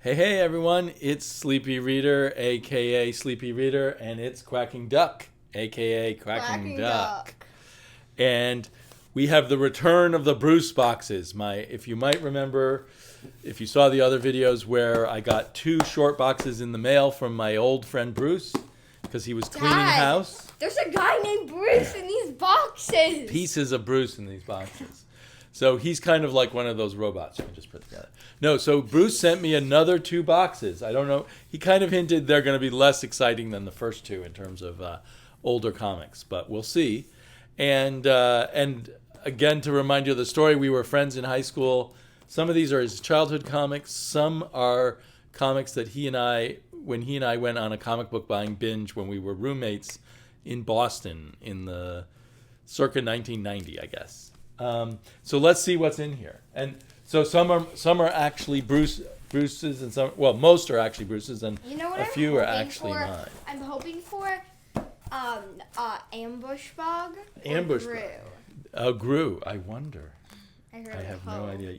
Hey everyone, it's Sleepy Reader, aka Sleepy Reader, and it's Quacking Duck, aka Quacking Duck. And we have the return of the Bruce boxes. If you might remember, if you saw the other videos where I got 2 short boxes in the mail from my old friend Bruce, because he was cleaning house. There's a guy named Bruce in these boxes. Pieces of Bruce in these boxes. So he's kind of like one of those robots you can just put together. No, so Bruce sent me another 2 boxes. I don't know. He kind of hinted they're going to be less exciting than the first 2 in terms of older comics, but we'll see. And again, to remind you of the story, we were friends in high school. Some of these are his childhood comics. Some are comics that when he and I went on a comic book buying binge when we were roommates in Boston in the circa 1990, I guess. So let's see what's in here. And so some are actually Bruce's, and most are actually Bruce's, and a few are actually mine. I'm hoping for ambush bug. Ambush Gru. Gru. I wonder. I have no idea.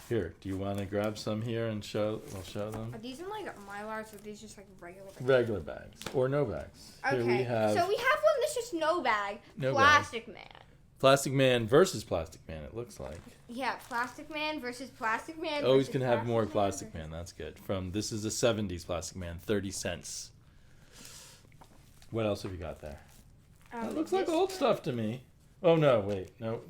Here, do you want to grab some here and we'll show them? Are these in like Mylars, or are these just like regular bags? Regular bags or no bags. Okay. Here we have one that's just no bag. No Plastic bag. Man. Plastic Man versus Plastic Man, it looks like. Yeah, Plastic Man versus Plastic Man. Oh, he's going to have more Plastic Man. That's good. This is a 70s Plastic Man, 30 cents. What else have you got there? That looks like old stuff to me. Oh, no, wait. No.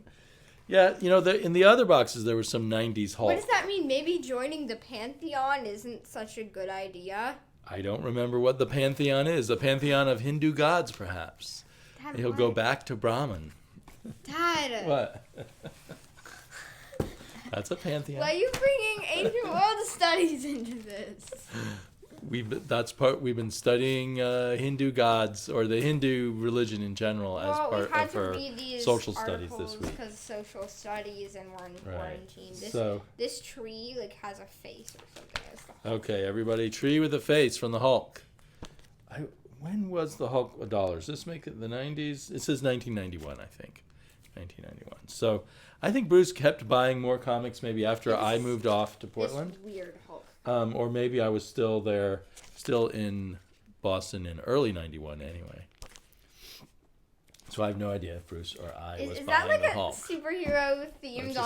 Yeah, in the other boxes, there were some 90s Hulk. What does that mean? Maybe joining the Pantheon isn't such a good idea? I don't remember what the Pantheon is. The Pantheon of Hindu gods, perhaps. Dad, He'll go back to Brahman. Dad. What? That's a pantheon. Why are you bringing ancient world studies into this? We've been studying Hindu gods, or the Hindu religion in general, as part of our social studies this week. Because social studies and we're in quarantine. This tree has a face or something. Okay, everybody, tree with a face from the Hulk. When was the Hulk $1? Does this make it the 90s? It says 1991, I think. 1991. So I think Bruce kept buying more comics maybe after I moved off to Portland. This weird Hulk. Or maybe I was still in Boston in early 91 anyway. So I have no idea if Bruce or I was buying the Hulk. Is that like a superhero themed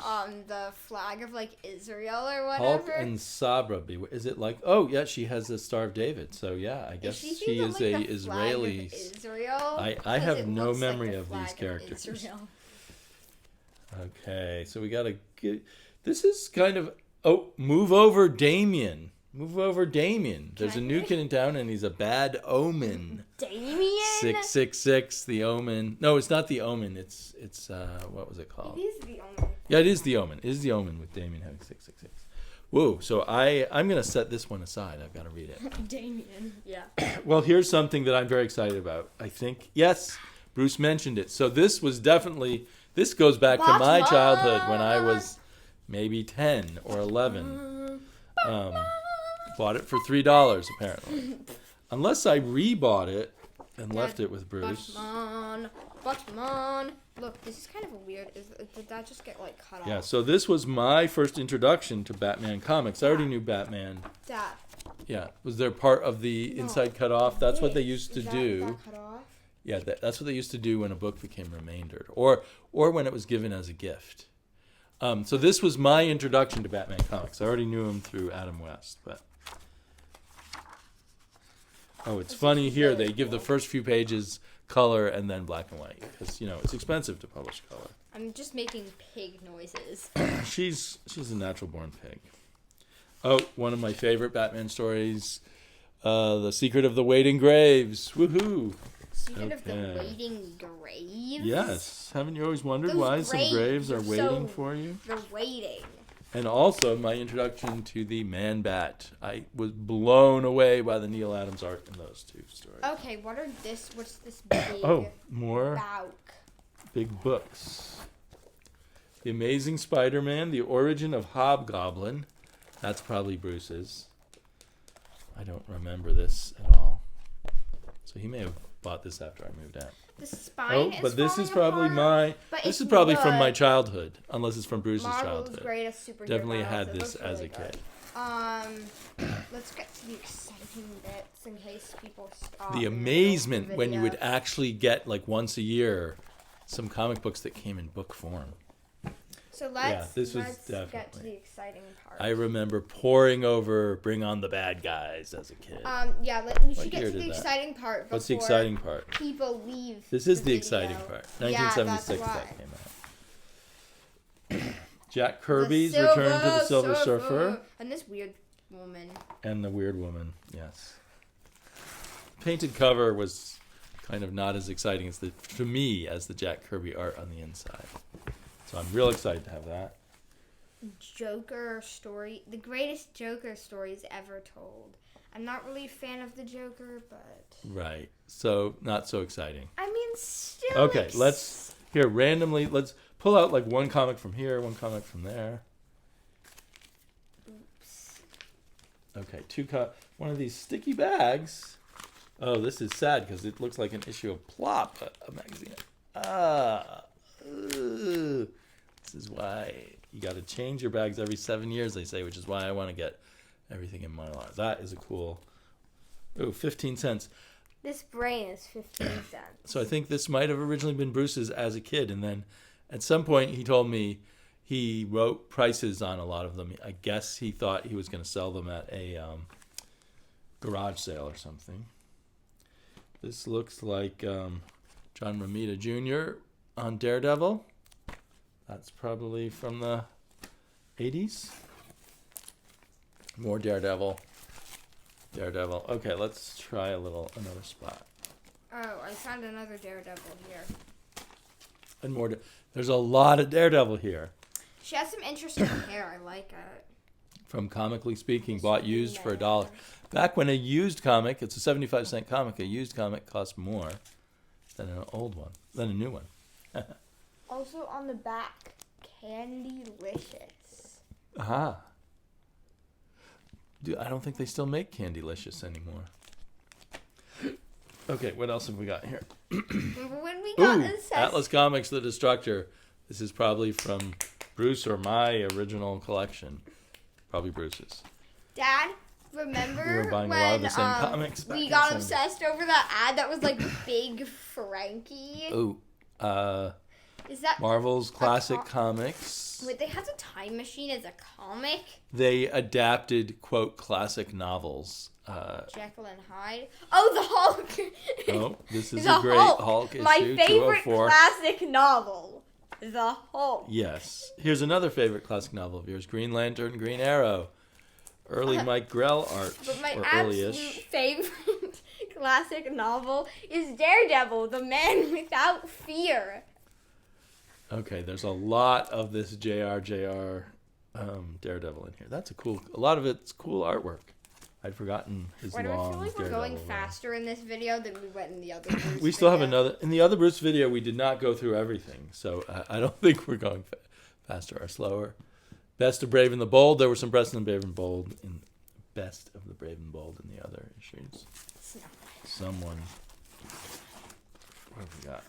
on the flag of Israel or whatever? Hulk and Sabra. Is it like, oh yeah, she has the Star of David. So yeah, I guess she is a Israeli. Israel? I have no memory of these characters. Okay, so we got this is kind of, move over Damien. Move over Damien. There's a new kid in town, and he's a bad omen. Damien? 666, the Omen. No, it's not the Omen. It's what was it called? It is the Omen. Yeah, it is the Omen. It is the Omen with Damien having 666. Whoa, so I'm going to set this one aside. I've got to read it. Damien, yeah. Well, here's something that I'm very excited about. I think, yes, Bruce mentioned it. So this was definitely, this goes back to my childhood when I was maybe 10 or 11. Bought it for $3 apparently. Unless I rebought it and left it with Bruce. Batman. Look, this is kind of a weird. Did that just get cut off? Yeah, so this was my first introduction to Batman comics. I already knew Batman. Dad. Yeah, was there part of the inside cut off? That's what they used to do. That cut off? Yeah, that's what they used to do when a book became remaindered, or when it was given as a gift. So this was my introduction to Batman comics. I already knew him through Adam West, but. Oh, it's funny here. They give the first few pages color and then black and white because it's expensive to publish color. I'm just making pig noises. She's a natural born pig. Oh, one of my favorite Batman stories, The Secret of the Waiting Graves. Woohoo! Secret of the Waiting Graves? Yes. Haven't you always wondered why some graves are waiting for you? They're waiting. And also my introduction to the Man-Bat. I was blown away by the Neil Adams art in those 2 stories. Okay, what's this big more book? Big books. The Amazing Spider-Man, The Origin of Hobgoblin. That's probably Bruce's. I don't remember this at all. So he may have bought this after I moved out. The spine is but this is probably apart, this is probably from my childhood, unless it's from Bruce's Marvel's childhood. Greatest superhero Definitely had this as a kid. I let's get to the exciting bits in case people stop. The amazement when you would actually get, like, once a year, some comic books that came in book form. So let's get to the exciting part. I remember poring over Bring On the Bad Guys as a kid. We should get to the exciting part before What's the exciting part? People leave. This is the exciting part. 1976 that came out. Jack Kirby's Return to the Silver Surfer. And this weird woman. And the weird woman, yes. Painted cover was kind of not as exciting as to me as the Jack Kirby art on the inside. So I'm real excited to have that. Joker story. The greatest Joker stories ever told. I'm not really a fan of the Joker, but... Right. So, not so exciting. I mean, still... Okay, let's pull out like one comic from here, one comic from there. Oops. Okay, one of these sticky bags. Oh, this is sad because it looks like an issue of Plop, a magazine. This is why you got to change your bags every 7 years, they say, which is why I want to get everything in Mylar. That is a cool... 15 cents. This brain is 15 cents. So I think this might have originally been Bruce's as a kid, and then at some point he told me he wrote prices on a lot of them. I guess he thought he was going to sell them at a garage sale or something. This looks like John Romita Jr. on Daredevil. That's probably from the 80s. More Daredevil. Okay, let's try another spot. Oh, I found another Daredevil here. And more. There's a lot of Daredevil here. She has some interesting hair. I like it. From Comically Speaking, bought used for $1. Back when a used comic, it's a 75-cent comic, a used comic cost more than an old one, than a new one. Also on the back, Candylicious. Aha. Dude, I don't think they still make Candylicious anymore. Okay, what else have we got here? Remember when we got this? Atlas Comics, The Destructor. This is probably from Bruce or my original collection. Probably Bruce's. Dad, remember we were buying when a lot of the same comics back we got obsessed over that ad that was like Big Frankie? Is that Marvel's Classic Comics? Wait, they had a time machine as a comic? They adapted, quote, classic novels. Jekyll and Hyde. Oh, the Hulk! Oh, this is a great Hulk issue, My favorite 204. classic novel. The Hulk. Yes. Here's another favorite classic novel of yours, Green Lantern, Green Arrow. Early Mike Grell art. But my or absolute early-ish. favorite classic novel is Daredevil, the Man Without Fear. Okay, there's a lot of this Daredevil in here. That's a lot of it's cool artwork. I'd forgotten his long Why do I feel like we're Daredevil going run. faster in this video than we went in the other Bruce We still have video? another. In the other Bruce video, we did not go through everything, so I don't think we're going faster or slower. Best of Brave and the Bold. There were some Best of the Brave and Bold in Best of the Brave and Bold in the other issues. Someone. What have we got?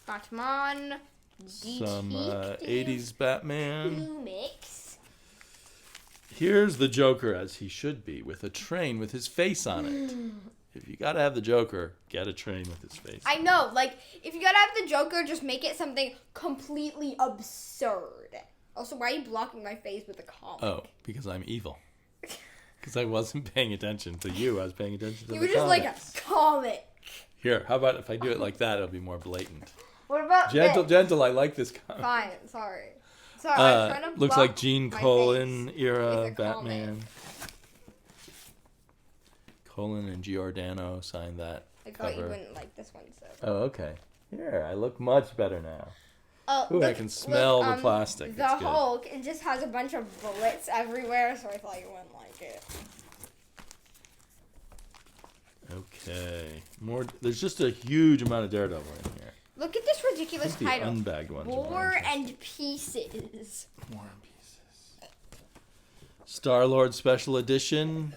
Batman. Some 80s Batman. New mix. Here's the Joker as he should be, with a train with his face on it. If you gotta have the Joker, get a train with his face. I know, like, if you gotta have the Joker, just make it something completely absurd. Also, why are you blocking my face with a comic? Oh, because I'm evil. Because I wasn't paying attention to you, I was paying attention to you the were just comic. like a comic. Here, how about if I do it like that, it'll be more blatant. What about Gentle, I like this comic. Fine, sorry. I'm trying to looks block like Gene my Colan face era with a Batman. Colan and Giordano signed that I cover. thought you wouldn't like this one, so. Oh, okay. Here, I look much better now. Oh, Ooh, I can smell the plastic. The It's good. Hulk, it just has a bunch of bullets everywhere, so I thought you wouldn't like it. Okay. There's just a huge amount of Daredevil in here. Look at this ridiculous I think title. the unbagged ones are more War interesting. and Pieces. War and Pieces. Star-Lord Special Edition.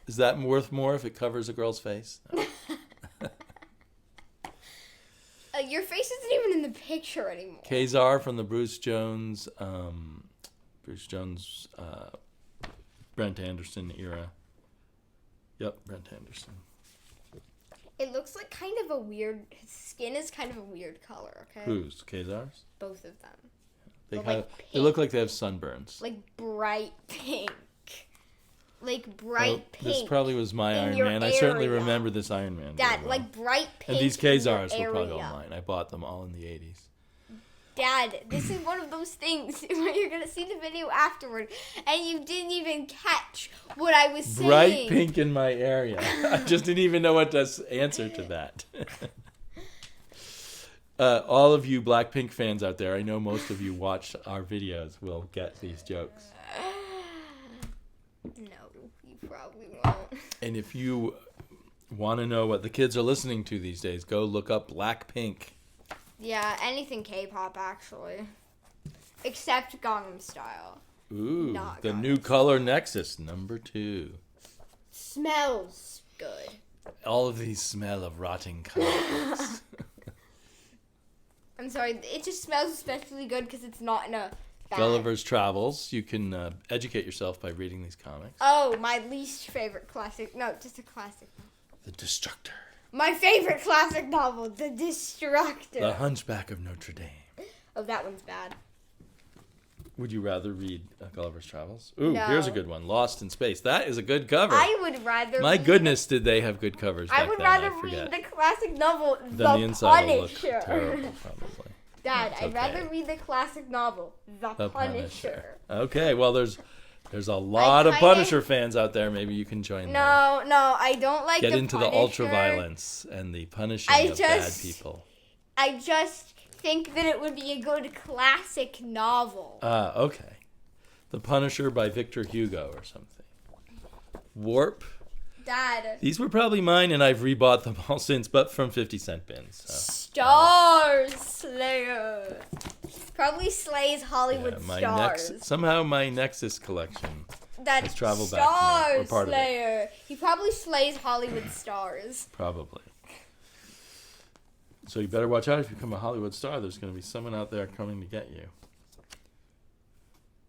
Is that worth more if it covers a girl's face? No. Your face isn't even in the picture anymore. Kazar from the Bruce Jones Brent Anderson era. Yep, Brent Anderson. It looks like kind of a weird... His skin is kind of a weird color, okay? Whose? Kazar's? Both of them. They But, kind like, of, they pink. look like they have sunburns. Like bright pink. Like bright pink. This probably was my in Iron your Man. I certainly area. remember this Iron Man. Dad, very well. like bright pink. And these in your Kazars were probably all area. mine. I bought them all in the 80s. Dad, this is one of those things where you're going to see the video afterward and you didn't even catch what I was saying. Bright pink in my area. I just didn't even know what to answer to that. All of you Blackpink fans out there, I know most of you watch our videos, will get these jokes. No, you probably won't. And if you want to know what the kids are listening to these days, go look up Blackpink. Yeah, anything K-pop actually. Except Gangnam Style. Ooh, Not the Gangnam new color Nexus, number 2. Smells good. All of these smell of rotting colors. I'm sorry, it just smells especially good because it's not in a bag. Gulliver's Travels. You can educate yourself by reading these comics. Oh, my least favorite classic. No, just a classic. The Destructor. My favorite classic novel, The Destructor. The Hunchback of Notre Dame. Oh, that one's bad. Would you rather read Gulliver's Travels? Ooh, No. here's a good one. Lost in Space. That is a good cover. I would rather My read goodness, did they have good covers back I would then, rather I read forget. the classic novel, Then The the inside will look Punisher. terrible, probably. Dad, That's I'd okay. rather read the classic novel, The The Punisher. Okay, well, there's a lot of kinda- Punisher fans out there. Maybe you can join them. No, I don't like Get the into Punisher. the ultra-violence and the punishing I of bad just- people. I just think that it would be a good classic novel. Okay. The Punisher by Victor Hugo or something. Warp. Dad. These were probably mine, and I've rebought them all since, but from 50-cent bins. So. Star Slayer. Probably slays Hollywood stars. Somehow my Nexus collection That has traveled back to me, Star or part of it. Slayer. He probably slays Hollywood stars. Probably. So you better watch out if you become a Hollywood star. There's going to be someone out there coming to get you.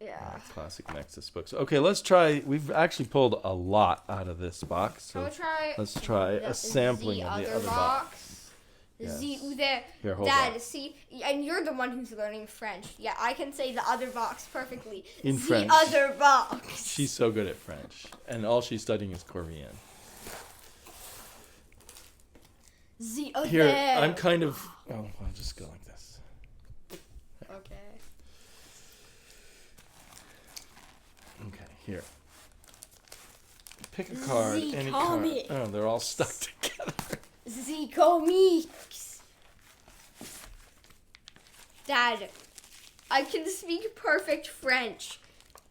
Yeah. Classic Nexus books. Okay, let's try. We've actually pulled a lot out of this box. So I'm gonna try. let's try a sampling of the other box. Yes. There. Here, hold Dad, on. see, and you're the one who's learning French. Yeah, I can say the other box perfectly. In the French. other box. She's so good at French, and all she's studying is Korean. The other. Here, I'm kind of. Oh, I'll just go like this. Okay. Okay, here. Pick a card. The Any comic. card. Oh, they're all stuck together. The comics. Dad, I can speak perfect French.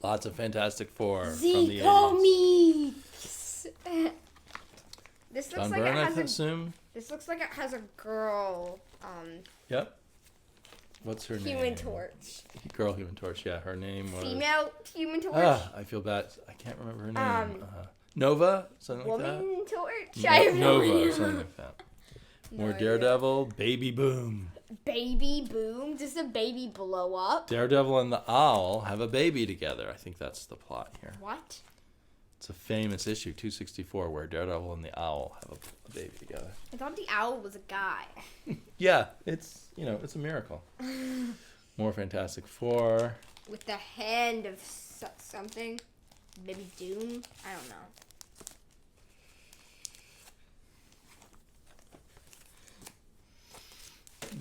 Lots of Fantastic Four from The the 80s. comics. This looks John like Byrne, it I has a. assume. This looks like it has a girl. Yep. What's her name? Human Torch. Girl Human Torch. Yeah, her name was. Female Human Torch. I feel bad. I can't remember her name. Nova, something like that. Woman Torch. I have no Nova, or idea. something like that. No More idea. Daredevil, Baby Boom. Baby boom. Does the baby blow up? Daredevil and the Owl have a baby together. I think that's the plot here. What? It's a famous issue, 264, where Daredevil and the Owl have a baby together. I thought the owl was a guy. Yeah, it's a miracle. More Fantastic Four. With the hand of something. Maybe Doom? I don't know.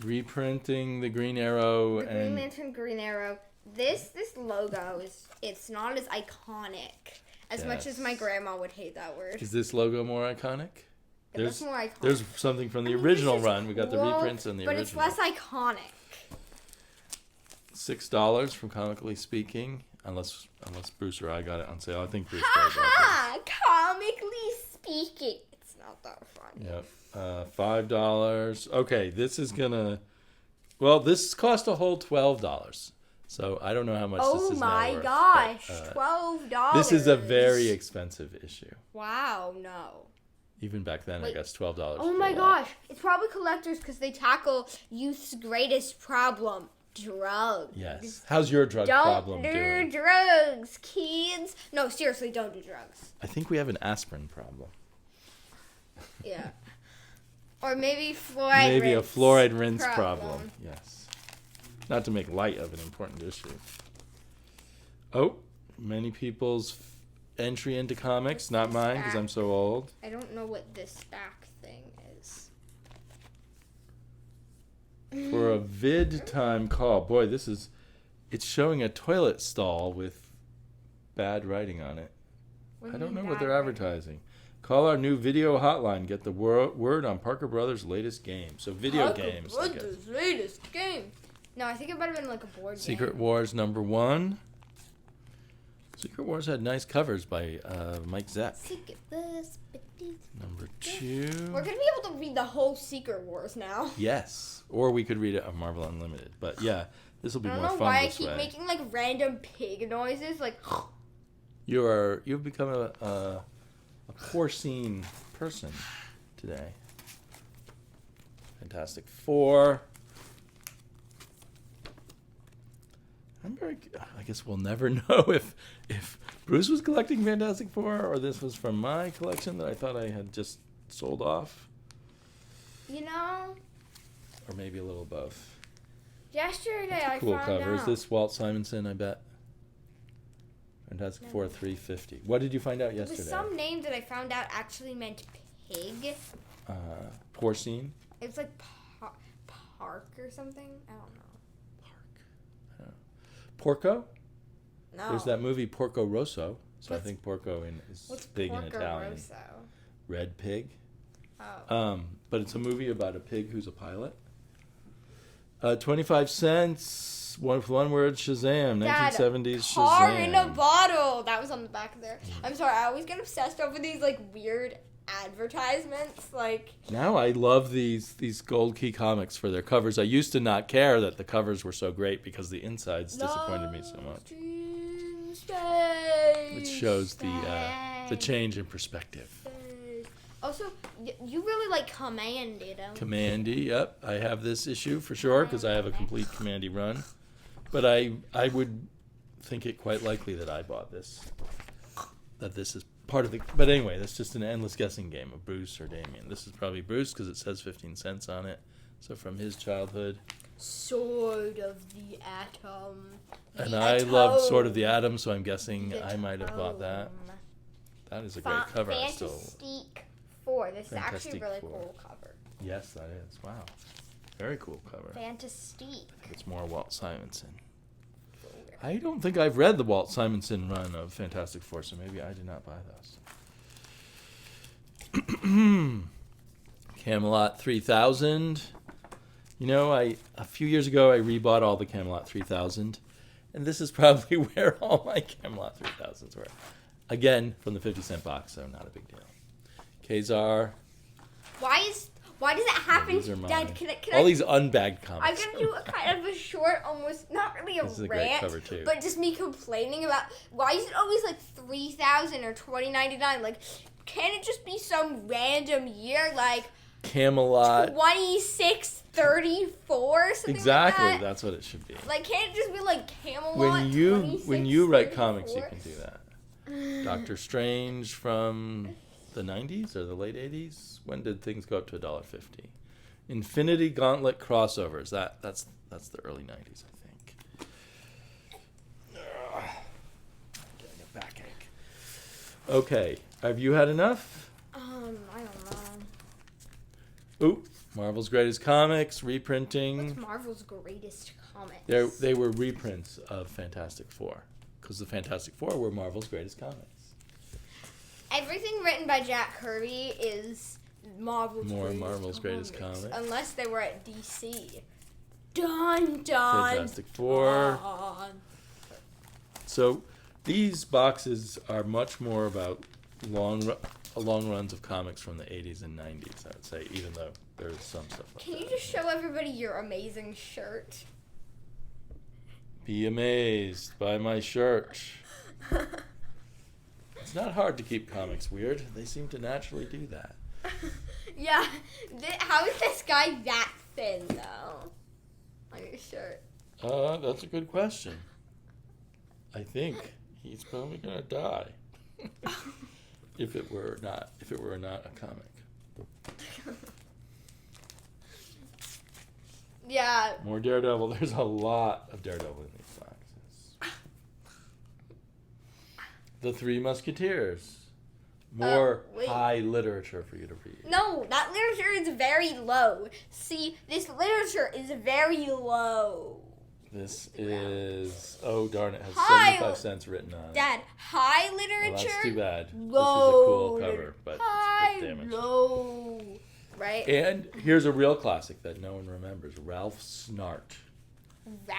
Reprinting the Green Arrow The Green and Lantern, Green Arrow. This logo it's not as iconic as much as my grandma would hate that word. is this logo more iconic? It looks more iconic. There's something from the I mean, original this is run. We got the cool, reprints and the but original. it's less iconic. $6 from Comically Speaking, unless Bruce or I got it on sale. I think Bruce Ha got it. ha! Comically speaking, it's not that fun. Yep. $5. Okay, this is gonna. Well, this cost a whole $12. So I don't know how much this Oh is now my worth, gosh, but, $12. this is a very expensive issue. Wow, no. Even back then, I Wait. guess $12. Oh my gosh, it's probably collectors because they tackle youth's greatest problem: drugs. Yes. How's your drug problem Don't doing? do drugs, kids. No, seriously, don't do drugs. I think we have an aspirin problem. Yeah. Or maybe fluoride Maybe rinse a fluoride rinse problem. Yes. Not to make light of an important issue. Oh, many people's entry into comics, not mine because I'm so old. I don't know what this back thing is. For a vid time call. Boy, it's showing a toilet stall with bad writing on it. I don't know what they're advertising. Call our new video hotline. Get the word on Parker Brothers' latest game. So video games, I guess. Parker Brothers' latest game. No, I think it might have been like a board game. Secret Wars #1. Secret Wars had nice covers by Mike Zeck. Secret Wars. #2. We're going to be able to read the whole Secret Wars now. Yes. Or we could read it on Marvel Unlimited. But yeah, this will be more fun this way. I don't know why I keep making like random pig noises. Like, You've become a porcine person today. Fantastic Four. I guess we'll never know if Bruce was collecting Fantastic Four or this was from my collection that I thought I had just sold off. you know, Or maybe a little both. yesterday That's a cool I found cover. out. Is this Walt Simonson, I bet? Fantastic Four 350. What did you find out It yesterday? was some name that I found out actually meant pig. Porcine? It was like park or something. I don't know. Porco? No. There's that movie Porco Rosso. So I What's- think Porco is What's big Porco in Italian. Rosso? Red pig. Oh. But it's a movie about a pig who's a pilot. 25 cents. One word, Shazam. 1970s Car Shazam. in a bottle. That was on the back there. I'm sorry. I always get obsessed over these like weird advertisements. Like, Now I love these Gold Key comics for their covers. I used to not care that the covers were so great because the insides disappointed me so much. It shows the change in perspective. Also, you really like Commandy, don't you? Commandy, yep. I have this issue for sure because I have a complete Commandy run. But I would think it quite likely that I bought this. That this is part of the... But anyway, that's just an endless guessing game of Bruce or Damien. This is probably Bruce because it says 15 cents on it. So from his childhood. Sword of the Atom. And I loved Sword of the Atom, so I'm guessing I might have bought that. That is a great cover. Fantastic Four. This is actually a Fantastic really Four. cool cover. Yes, that is. Wow. Very cool cover. Fantastic. It's more Walt Simonson. I don't think I've read the Walt Simonson run of Fantastic Four, so maybe I did not buy those. Camelot 3000. You know, a few years ago I rebought all the Camelot 3000, and this is probably where all my Camelot 3000s were. Again, from the 50-cent box, so not a big deal. Kazar. Why does it happen? These are mine. Dad, can all I, these unbagged I'm comics. gonna do a kind of a short, almost not really a This is a great rant, cover, too. but just me complaining about why is it always like 3,000 or 20.99? Like, can't it just be some random year like Camelot. 2634 something Exactly, like that? that's what it should be. Like, can't it just be like Camelot? When you write 2634? comics, you can do that. Doctor Strange from the 90s or the late 80s. When did things go up to $1.50? Infinity Gauntlet crossovers. That's the early 90s, I think. Ugh. Getting a backache. Okay, have you had enough? I don't know. Ooh, Marvel's Greatest Comics reprinting. What's Marvel's greatest comics? They were reprints of Fantastic Four because the Fantastic Four were Marvel's greatest comics. Everything written by Jack Kirby is Marvel's greatest comics. Unless they were at DC. Dun dun. Fantastic Four. Dun. So these boxes are much more about long runs of comics from the 80s and 90s, I would say, even though there's some stuff like Can that. you just show everybody your amazing shirt? Be amazed by my shirt. It's not hard to keep comics weird. They seem to naturally do that. Yeah. How is this guy that thin, though? On your shirt. That's a good question. I think he's probably gonna die. if it were not a comic. Yeah. More Daredevil. There's a lot of Daredevil in these boxes. The Three Musketeers. More high literature for you to read. No, that literature is very low. See, this literature is very low. This is, oh darn it, has High 75 cents written on it. Dad, high literature. Well, that's too bad. Low. This is a cool cover, but high, it's a bit damaged. low. Right? And here's a real classic that no one remembers, Ralph Snart.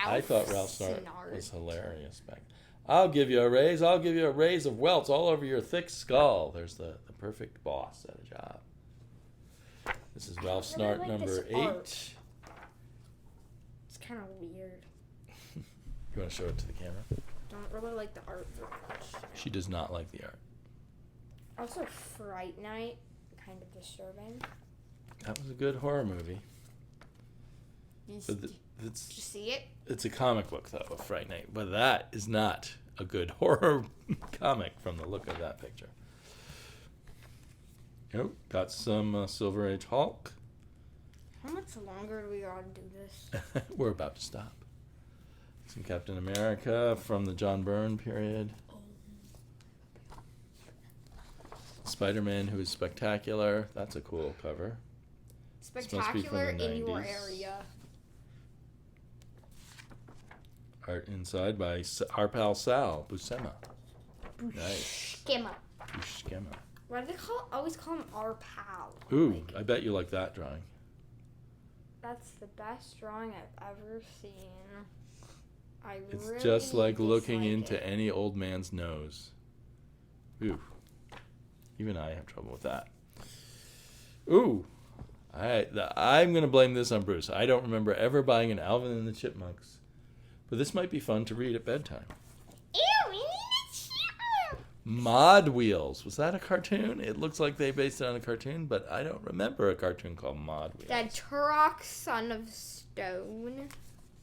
I thought Ralph Snart was hilarious back then. I'll give you a raise of welts all over your thick skull. There's the perfect boss at a job. This is Ralph Snart like number 8. It's kind of weird. You want to show it to the camera? Don't really like the art very much. She does not like the art. Also, Fright Night, kind of disturbing. That was a good horror movie. Did you see it? It's a comic book, though, of Fright Night. But that is not a good horror comic from the look of that picture. Oh, got some Silver Age Hulk. How much longer do we gotta do this? We're about to stop. Some Captain America from the John Byrne period. Spiderman, who is spectacular. That's a cool cover. Spectacular in your 90s. area. Art inside by our pal Sal Buscema. Nice. Buscema. Why do they always call him our pal? Ooh, I bet you like that drawing. That's the best drawing I've ever seen. It's really just like looking dislike into it. any old man's nose. Ooh. Even I have trouble with that. Ooh. I'm going to blame this on Bruce. I don't remember ever buying an Alvin and the Chipmunks. But this might be fun to read at bedtime. Ew, we need a chipmunk. Mod Wheels. Was that a cartoon? It looks like they based it on a cartoon, but I don't remember a cartoon called Mod Wheels. That Turok, son of stone.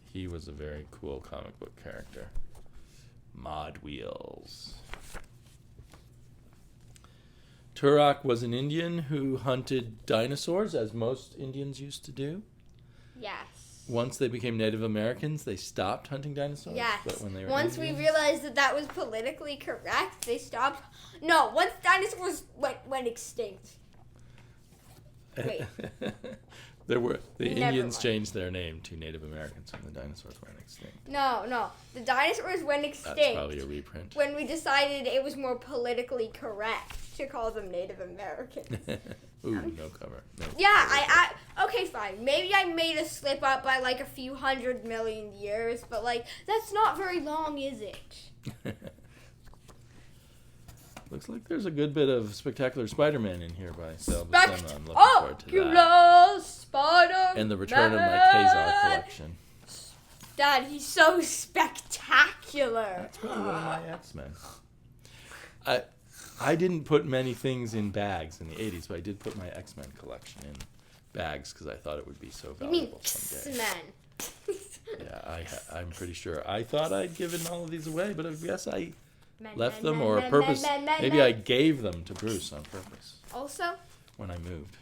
He was a very cool comic book character. Mod Wheels. Turok was an Indian who hunted dinosaurs, as most Indians used to do. Yes. Once they became Native Americans, they stopped hunting dinosaurs. Yes. But when they were Once Indians, we realized that was politically correct, they stopped. No, once dinosaurs went extinct. Wait. The Never Indians mind. changed their name to Native Americans when the dinosaurs went extinct. No. The dinosaurs went extinct. That's probably a reprint. When we decided it was more politically correct to call them Native Americans. Ooh, no cover. No Yeah, okay, fine. Maybe I made a slip up by like a few 100 million years, but like, that's not very long, is it? Looks like there's a good bit of Spectacular Spider-Man in here by Sal Buscema. I'm looking forward to that. Spectacular Spider-Man. And the return of my Kazar collection. Dad, he's so spectacular. That's probably one of my X-Men. I didn't put many things in bags in the 80s, but I did put my X-Men collection in bags because I thought it would be so You mean valuable someday. X-Men? Yeah, I'm pretty sure. I thought I'd given all of these away, but I guess I left them or purpose. Maybe I gave them to Bruce on purpose Also, when I moved.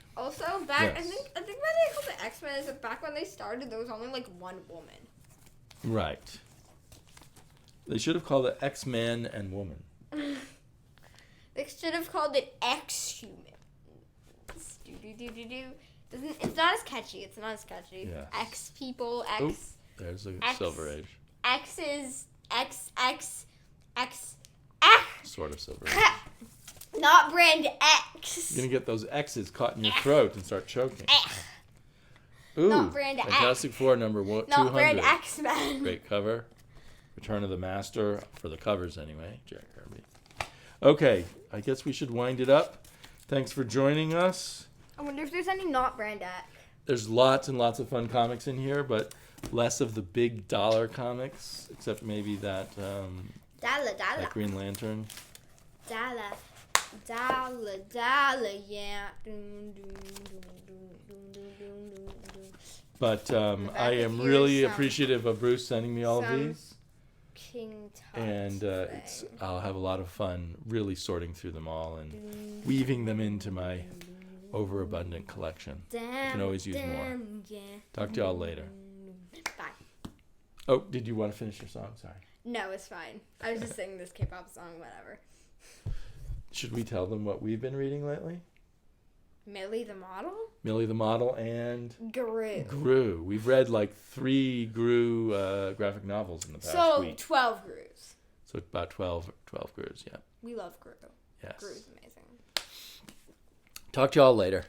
back Yes. I think why they called it X-Men is that back when they started, there was only like one woman. Right. They should have called it X-Men and Woman. They should have called it X-Humans. It's not as catchy. It's not as catchy. Yes. X people. X. Oop, there's a X. Silver Age. X is X. Sort of Silver Age. Not brand X. You're going to get those X's caught in your throat and start choking. Ooh, Not brand X. Fantastic Four number 200. Not brand X-Men. Great cover. Return of the Master, for the covers anyway. Jack Kirby. Okay, I guess we should wind it up. Thanks for joining us. I wonder if there's any not brand X. There's lots and lots of fun comics in here, but less of the big dollar comics, except maybe that that Green Lantern. Dollar, yeah. But back I of am here really is some- appreciative of Bruce sending me all of some these. King Tut And I'll have a lot of fun really sorting through them all and weaving them into my overabundant collection. You can always use more. Talk to y'all later. Bye. Oh, did you want to finish your song? Sorry. No, it's fine. I was just singing this K-pop song, whatever. Should we tell them what we've been reading lately? Millie the Model? Millie the Model and Gru. Gru. We've read like 3 Gru graphic novels in the past So, week. 12 Grus. So about 12 Grus, yeah. We love Gru. Yes. Gru's amazing. Talk to y'all later.